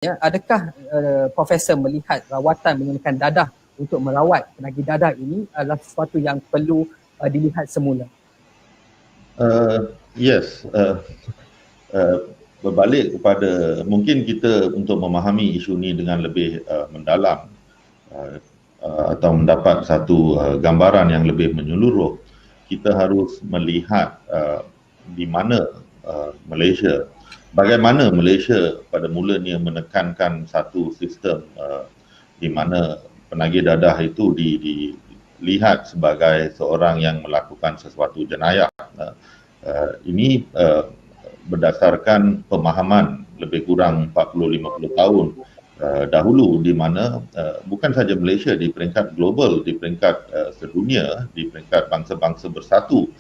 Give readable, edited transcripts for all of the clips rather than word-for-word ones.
Ya, adakah Profesor melihat rawatan menggunakan dadah untuk merawat penagih dadah ini adalah sesuatu yang perlu dilihat semula? Yes, berbalik kepada mungkin kita untuk memahami isu ini dengan lebih mendalam atau mendapat satu gambaran yang lebih menyeluruh, kita harus melihat di mana Malaysia, bagaimana Malaysia pada mulanya menekankan satu sistem di mana penagih dadah itu dilihat sebagai seorang yang melakukan sesuatu jenayah. Ini berdasarkan pemahaman lebih kurang 40-50 tahun dahulu, di mana bukan saja Malaysia, di peringkat global, di peringkat sedunia, di peringkat bangsa-bangsa bersatu,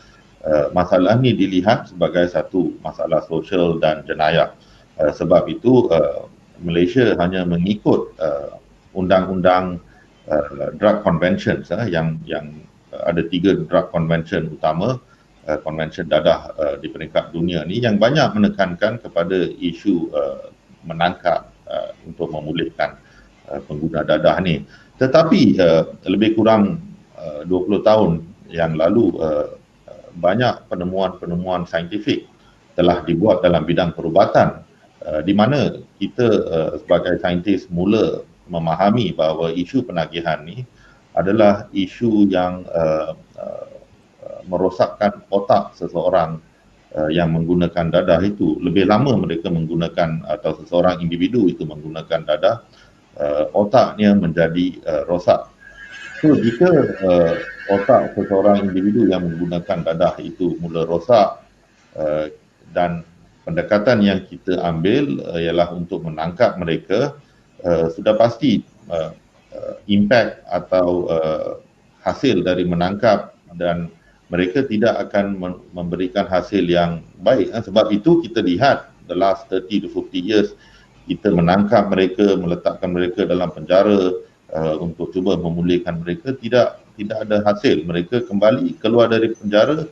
masalah ini dilihat sebagai satu masalah sosial dan jenayah. Sebab itu Malaysia hanya mengikut undang-undang drug convention yang ada 3 drug convention utama, konvensyen dadah di peringkat dunia ni yang banyak menekankan kepada isu menangkap untuk memulihkan pengguna dadah ni. Tetapi lebih kurang 20 tahun yang lalu banyak penemuan-penemuan saintifik telah dibuat dalam bidang perubatan di mana kita sebagai saintis mula memahami bahawa isu penagihan ni adalah isu yang merosakkan otak seseorang yang menggunakan dadah itu. Lebih lama mereka menggunakan atau seseorang individu itu menggunakan dadah, otaknya menjadi rosak. So jika otak seseorang individu yang menggunakan dadah itu mula rosak dan pendekatan yang kita ambil ialah untuk menangkap mereka, sudah pasti impact atau hasil dari menangkap dan mereka tidak akan memberikan hasil yang baik. Sebab itu kita lihat the last 30 to 50 years kita menangkap mereka, meletakkan mereka dalam penjara untuk cuba memulihkan mereka, tidak ada hasil. Mereka kembali keluar dari penjara,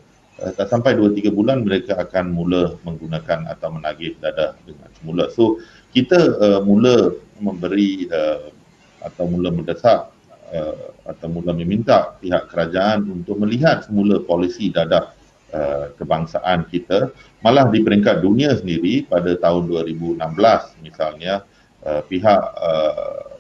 tak sampai 2-3 bulan mereka akan mula menggunakan atau menagih dadah dengan semula. So kita mula memberi atau mula mendesak atau mula meminta pihak kerajaan untuk melihat semula polisi dadah kebangsaan kita. Malah di peringkat dunia sendiri pada tahun 2016 misalnya, pihak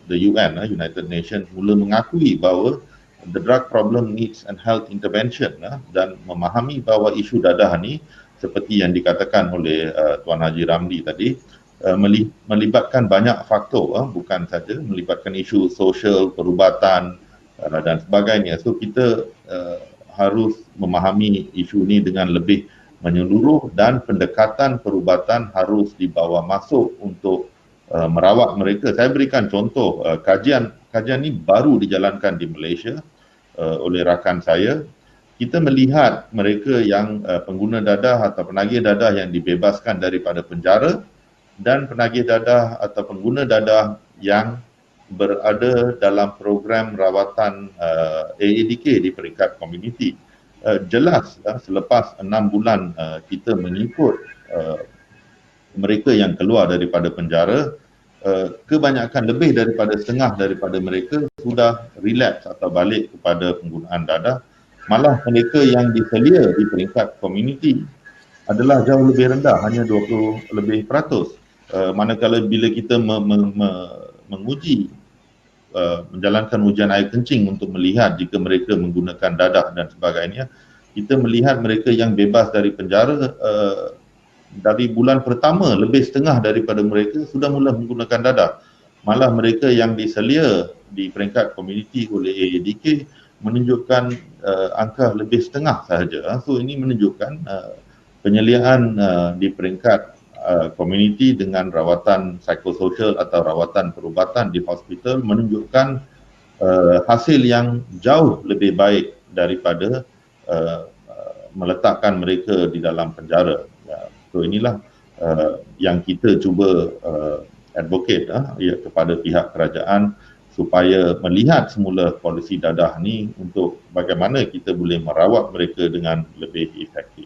the UN, United Nations, mula mengakui bahawa the drug problem needs an health intervention dan memahami bahawa isu dadah ni seperti yang dikatakan oleh Tuan Haji Ramli tadi, melibatkan banyak faktor, bukan saja melibatkan isu sosial, perubatan dan sebagainya. So kita harus memahami isu ini dengan lebih menyeluruh dan pendekatan perubatan harus dibawa masuk untuk merawat mereka. Saya berikan contoh, kajian ini baru dijalankan di Malaysia oleh rakan saya. Kita melihat mereka yang pengguna dadah atau penagih dadah yang dibebaskan daripada penjara dan penagih dadah atau pengguna dadah yang berada dalam program rawatan AADK di peringkat komuniti. Jelas selepas 6 bulan kita mengikut mereka yang keluar daripada penjara, kebanyakan lebih daripada setengah daripada mereka sudah relapse atau balik kepada penggunaan dadah. Malah mereka yang diselia di peringkat komuniti adalah jauh lebih rendah, hanya 20 lebih peratus. Manakala bila kita menguji, menjalankan ujian air kencing untuk melihat jika mereka menggunakan dadah dan sebagainya, kita melihat mereka yang bebas dari penjara, dari bulan pertama lebih setengah daripada mereka sudah mula menggunakan dadah. Malah mereka yang diselia di peringkat komuniti oleh AADK menunjukkan angka lebih setengah sahaja. So ini menunjukkan penyeliaan di peringkat komuniti dengan rawatan psikososial atau rawatan perubatan di hospital menunjukkan hasil yang jauh lebih baik daripada meletakkan mereka di dalam penjara. So inilah yang kita cuba advocate kepada pihak kerajaan supaya melihat semula polisi dadah ni untuk bagaimana kita boleh merawat mereka dengan lebih efektif.